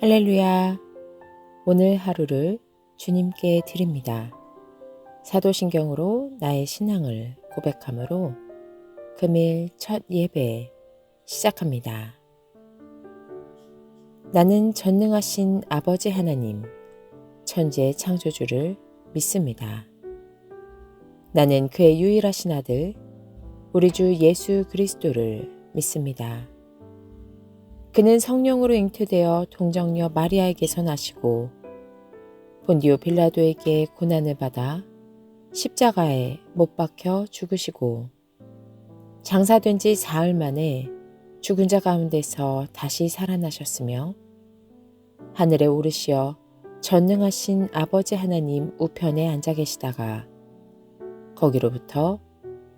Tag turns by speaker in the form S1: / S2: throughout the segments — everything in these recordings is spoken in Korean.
S1: 할렐루야. 오늘 하루를 주님께 드립니다. 사도신경으로 나의 신앙을 고백함으로 금일 첫 예배 시작합니다. 나는 전능하신 아버지 하나님, 천지의 창조주를 믿습니다. 나는 그의 유일하신 아들, 우리 주 예수 그리스도를 믿습니다. 그는 성령으로 잉태되어 동정녀 마리아에게서 나시고 본디오 빌라도에게 고난을 받아 십자가에 못 박혀 죽으시고 장사된 지 사흘 만에 죽은 자 가운데서 다시 살아나셨으며 하늘에 오르시어 전능하신 아버지 하나님 우편에 앉아 계시다가 거기로부터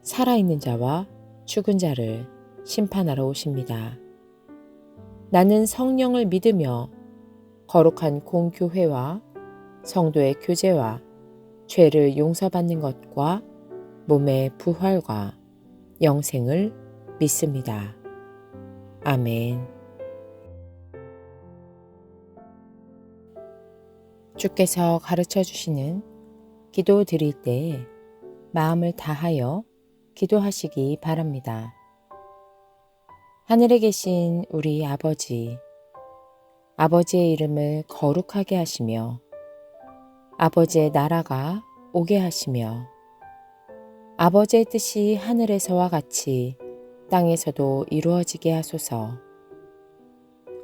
S1: 살아있는 자와 죽은 자를 심판하러 오십니다. 나는 성령을 믿으며 거룩한 공교회와 성도의 교제와 죄를 용서받는 것과 몸의 부활과 영생을 믿습니다. 아멘. 주께서 가르쳐 주시는 기도 드릴 때에 마음을 다하여 기도하시기 바랍니다. 하늘에 계신 우리 아버지, 아버지의 이름을 거룩하게 하시며 아버지의 나라가 오게 하시며 아버지의 뜻이 하늘에서와 같이 땅에서도 이루어지게 하소서.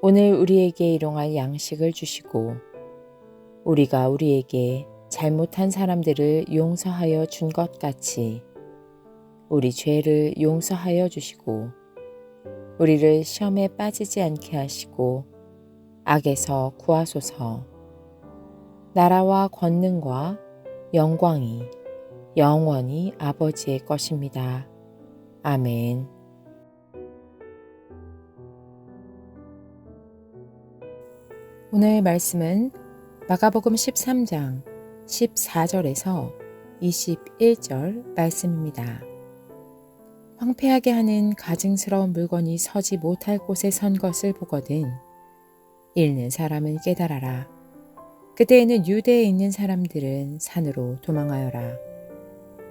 S1: 오늘 우리에게 일용할 양식을 주시고 우리가 우리에게 잘못한 사람들을 용서하여 준 것 같이 우리 죄를 용서하여 주시고 우리를 시험에 빠지지 않게 하시고 악에서 구하소서. 나라와 권능과 영광이 영원히 아버지의 것입니다. 아멘. 오늘 말씀은 마가복음 13장 14절에서 21절 말씀입니다. 황폐하게 하는 가증스러운 물건이 서지 못할 곳에 선 것을 보거든 읽는 사람은 깨달아라. 그때에는 유대에 있는 사람들은 산으로 도망하여라.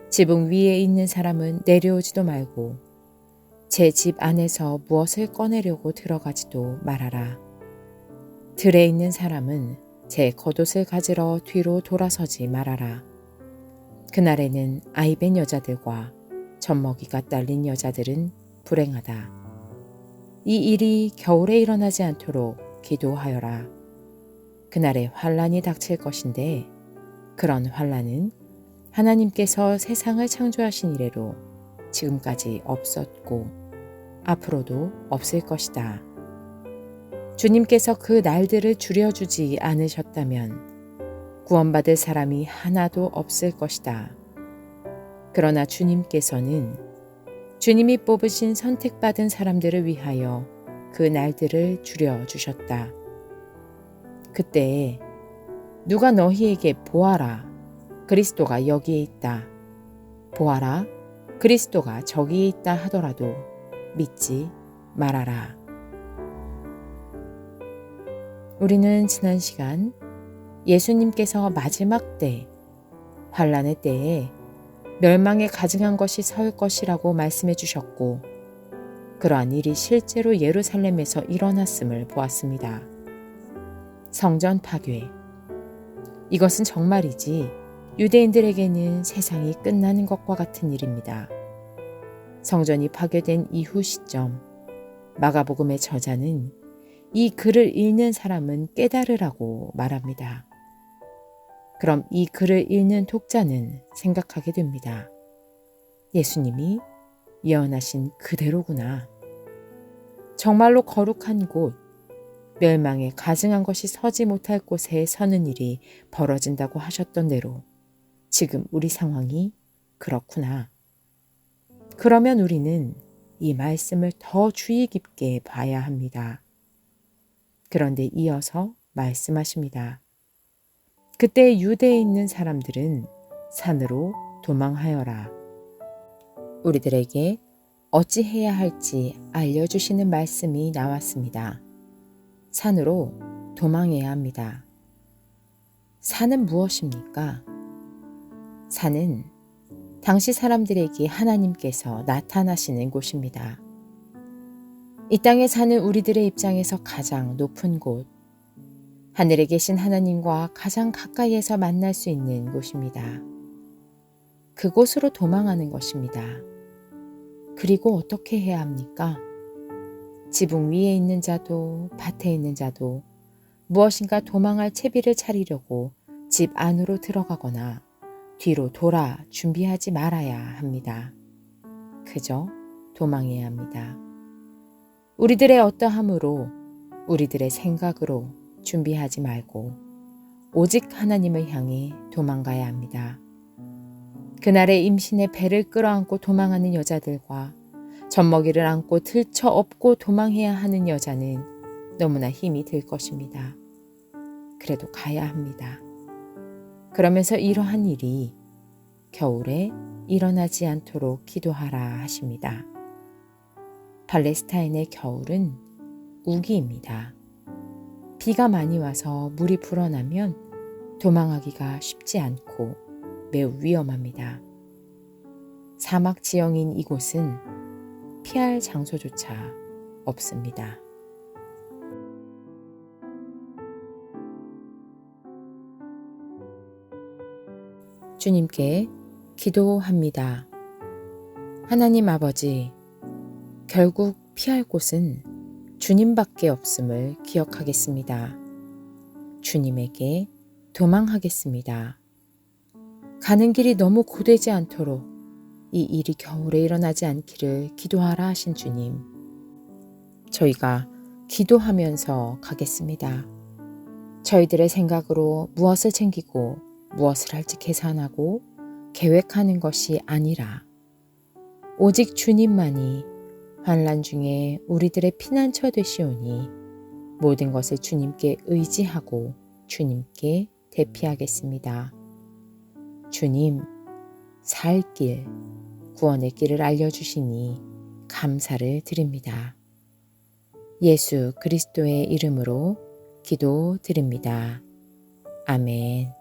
S1: 지붕 위에 있는 사람은 내려오지도 말고 제 집 안에서 무엇을 꺼내려고 들어가지도 말아라. 들에 있는 사람은 제 겉옷을 가지러 뒤로 돌아서지 말아라. 그날에는 아이벤 여자들과 젖먹이가 딸린 여자들은 불행하다. 이 일이 겨울에 일어나지 않도록 기도하여라. 그날에 환란이 닥칠 것인데 그런 환란은 하나님께서 세상을 창조하신 이래로 지금까지 없었고 앞으로도 없을 것이다. 주님께서 그 날들을 줄여주지 않으셨다면 구원받을 사람이 하나도 없을 것이다. 그러나 주님께서는 주님이 뽑으신 선택받은 사람들을 위하여 그 날들을 줄여주셨다. 그때 누가 너희에게 보아라, 그리스도가 여기에 있다. 보아라, 그리스도가 저기에 있다 하더라도 믿지 말아라. 우리는 지난 시간 예수님께서 마지막 때, 환란의 때에 멸망에 가증한 것이 설 것이라고 말씀해 주셨고 그러한 일이 실제로 예루살렘에서 일어났음을 보았습니다. 성전 파괴. 이것은 정말이지 유대인들에게는 세상이 끝나는 것과 같은 일입니다. 성전이 파괴된 이후 시점, 마가복음의 저자는 이 글을 읽는 사람은 깨달으라고 말합니다. 그럼 이 글을 읽는 독자는 생각하게 됩니다. 예수님이 예언하신 그대로구나. 정말로 거룩한 곳, 멸망에 가증한 것이 서지 못할 곳에 서는 일이 벌어진다고 하셨던 대로 지금 우리 상황이 그렇구나. 그러면 우리는 이 말씀을 더 주의 깊게 봐야 합니다. 그런데 이어서 말씀하십니다. 그때 유대에 있는 사람들은 산으로 도망하여라. 우리들에게 어찌해야 할지 알려주시는 말씀이 나왔습니다. 산으로 도망해야 합니다. 산은 무엇입니까? 산은 당시 사람들에게 하나님께서 나타나시는 곳입니다. 이 땅에 사는 우리들의 입장에서 가장 높은 곳, 하늘에 계신 하나님과 가장 가까이에서 만날 수 있는 곳입니다. 그곳으로 도망하는 것입니다. 그리고 어떻게 해야 합니까? 지붕 위에 있는 자도 밭에 있는 자도 무엇인가 도망할 채비를 차리려고 집 안으로 들어가거나 뒤로 돌아 준비하지 말아야 합니다. 그저 도망해야 합니다. 우리들의 어떠함으로, 우리들의 생각으로 준비하지 말고 오직 하나님을 향해 도망가야 합니다. 그날의 임신의 배를 끌어안고 도망하는 여자들과 젖먹이를 안고 들쳐 업고 도망해야 하는 여자는 너무나 힘이 들 것입니다. 그래도 가야 합니다. 그러면서 이러한 일이 겨울에 일어나지 않도록 기도하라 하십니다. 팔레스타인의 겨울은 우기입니다. 비가 많이 와서 물이 불어나면 도망하기가 쉽지 않고 매우 위험합니다. 사막 지형인 이곳은 피할 장소조차 없습니다. 주님께 기도합니다. 하나님 아버지, 결국 피할 곳은 주님밖에 없음을 기억하겠습니다. 주님에게 도망하겠습니다. 가는 길이 너무 고되지 않도록 이 일이 겨울에 일어나지 않기를 기도하라 하신 주님. 저희가 기도하면서 가겠습니다. 저희들의 생각으로 무엇을 챙기고 무엇을 할지 계산하고 계획하는 것이 아니라 오직 주님만이 환난 중에 우리들의 피난처 되시오니 모든 것을 주님께 의지하고 주님께 대피하겠습니다. 주님, 살 길, 구원의 길을 알려주시니 감사를 드립니다. 예수 그리스도의 이름으로 기도드립니다. 아멘.